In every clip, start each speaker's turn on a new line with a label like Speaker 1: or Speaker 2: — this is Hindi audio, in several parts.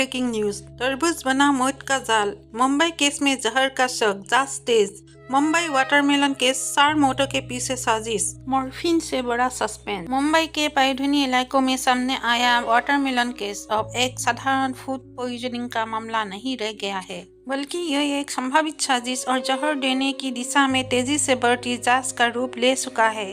Speaker 1: Breaking news. तरबूज बना मौत का जाल। मुंबई केस में जहर का शक, जांच तेज। मुंबई वाटरमेलन केस, 4 मौतों के पीछे साजिश। मॉर्फिन से बड़ा सस्पेंस। मुंबई के पैधुनी इलाकों में सामने आया वाटरमेलन केस अब एक साधारण फूड पॉइजनिंग का मामला नहीं रह गया है, बल्कि यह एक संभावित साजिश और जहर देने की दिशा में तेजी से बढ़ती जांच का रूप ले चुका है।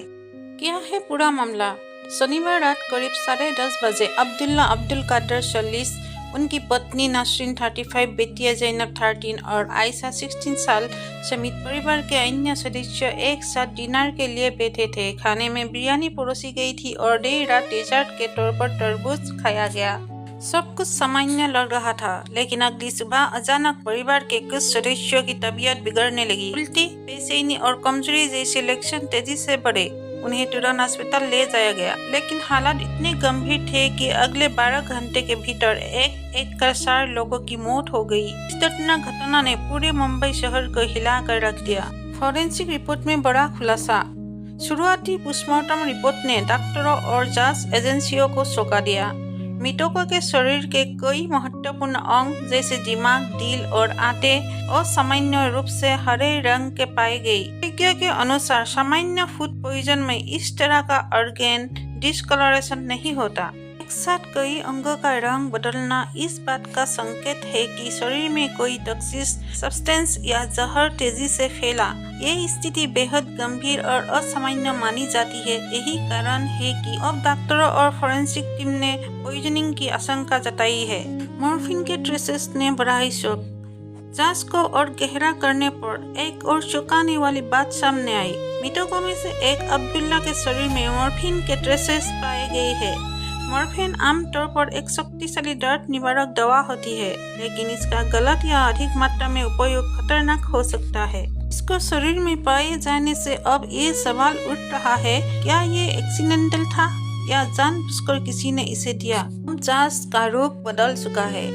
Speaker 1: क्या है पूरा मामला? शनिवार रात करीब 10:30 बजे अब्दुल्ला अब्दुल कादर 40, उनकी पत्नी नासरीन 35, बेटियां जैनब 13 और आयशा 16 साल समेत परिवार के अन्य सदस्य एक साथ डिनर के लिए बैठे थे। खाने में बिरयानी परोसी गई थी और देर रात डेजर्ट के तौर पर तरबूज खाया गया। सब कुछ सामान्य लग रहा था, लेकिन अगली सुबह अचानक परिवार के कुछ सदस्यों की तबीयत बिगड़ने लगी। उल्टी, बेचैनी और कमजोरी जैसे लक्षण तेजी से बढ़े। उन्हें तुरंत अस्पताल ले जाया गया, लेकिन हालात इतने गंभीर थे कि अगले 12 घंटे के भीतर एक कर 4 लोगों की मौत हो गई। इस दर्दनाक घटना ने पूरे मुंबई शहर को हिला कर रख दिया। फॉरेंसिक रिपोर्ट में बड़ा खुलासा। शुरुआती पोस्टमार्टम रिपोर्ट ने डॉक्टरों और जांच एजेंसियों को सौंपा दिया। मृतकों के शरीर के कई महत्वपूर्ण अंग जैसे दिमाग, दिल और आंतें असामान्य रूप से हरे रंग के पाए गए। विज्ञ के अनुसार सामान्य फूड पॉइजन में इस तरह का ऑर्गेन डिस्कलरेशन नहीं होता। एक साथ कई अंगों का रंग बदलना इस बात का संकेत है कि शरीर में कोई टॉक्सिक सब्सटेंस या जहर तेजी से फैला। ये स्थिति बेहद गंभीर और असामान्य मानी जाती है। यही कारण है कि अब डॉक्टरों और फोरेंसिक टीम ने पॉइजनिंग की आशंका जताई है। मॉर्फिन के ट्रेसेस ने बढ़ाई शक। जांच को और गहरा करने पर एक और चौंकाने वाली बात सामने आई। मृतकों में से एक अब्दुल्ला के शरीर में मॉर्फिन के ट्रेसेस पाए गए हैं। मॉर्फिन आमतौर पर एक शक्तिशाली दर्द निवारक दवा होती है, लेकिन इसका गलत या अधिक मात्रा में उपयोग खतरनाक हो सकता है। इसको शरीर में पाए जाने से अब ये सवाल उठ रहा है, क्या ये एक्सीडेंटल था या जानबूझकर किसी ने इसे दिया? जांच का रुख बदल चुका है।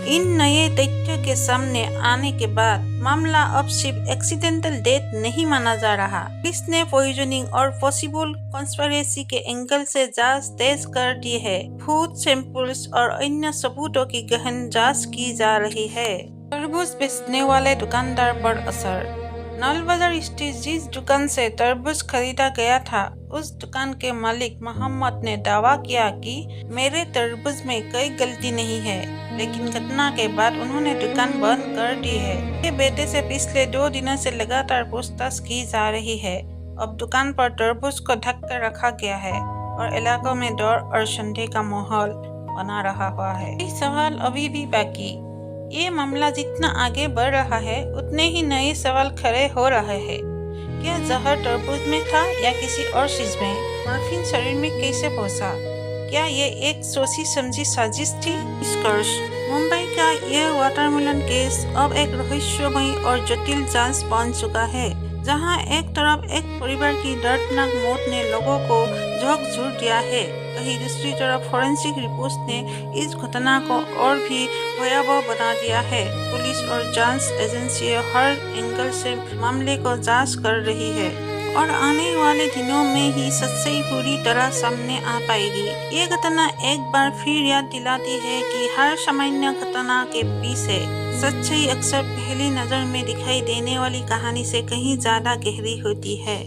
Speaker 1: इन नए तथ्यों के सामने आने के बाद मामला अब सिर्फ एक्सीडेंटल डेथ नहीं माना जा रहा। पुलिस ने पॉइजनिंग और पॉसिबल कॉन्स्पिरेसी के एंगल से जांच तेज कर दी है। फूड सैंपल्स और अन्य सबूतों की गहन जांच की जा रही है। तरबूज बेचने वाले दुकानदार पर असर। नल बाजार स्थित जिस दुकान से तरबूज खरीदा गया था, उस दुकान के मालिक मोहम्मद ने दावा किया कि मेरे तरबूज में कोई गलती नहीं है, लेकिन घटना के बाद उन्होंने दुकान बंद कर दी है। ये बेटे से पिछले 2 दिनों से लगातार पूछताछ की जा रही है। अब दुकान पर तरबूज को ढक कर रखा गया है और इलाकों में डर और संदेह का माहौल बना रहा हुआ है। ये सवाल अभी भी बाकी। ये मामला जितना आगे बढ़ रहा है, उतने ही नए सवाल खड़े हो रहे हैं। क्या जहर तरबूज में था या किसी और चीज में? मॉर्फिन शरीर में कैसे पहुंचा? क्या ये एक सोची समझी साजिश थी? निष्कर्ष, मुंबई का यह वाटरमेलन केस अब एक रहस्यमयी और जटिल जांच बन चुका है, जहां एक तरफ एक परिवार की दर्दनाक मौत ने लोगों को झकझोर दिया है, वहीं दूसरी तरफ फोरेंसिक रिपोर्ट्स ने इस घटना को और भी भयावह बना दिया है। पुलिस और जांच एजेंसियां हर एंगल से मामले को जांच कर रही है और आने वाले दिनों में ही सच्चाई पूरी तरह सामने आ पाएगी। ये घटना एक बार फिर याद दिलाती है कि हर सामान्य घटना के पीछे सच्चाई अक्सर पहली नजर में दिखाई देने वाली कहानी से कहीं ज्यादा गहरी होती है।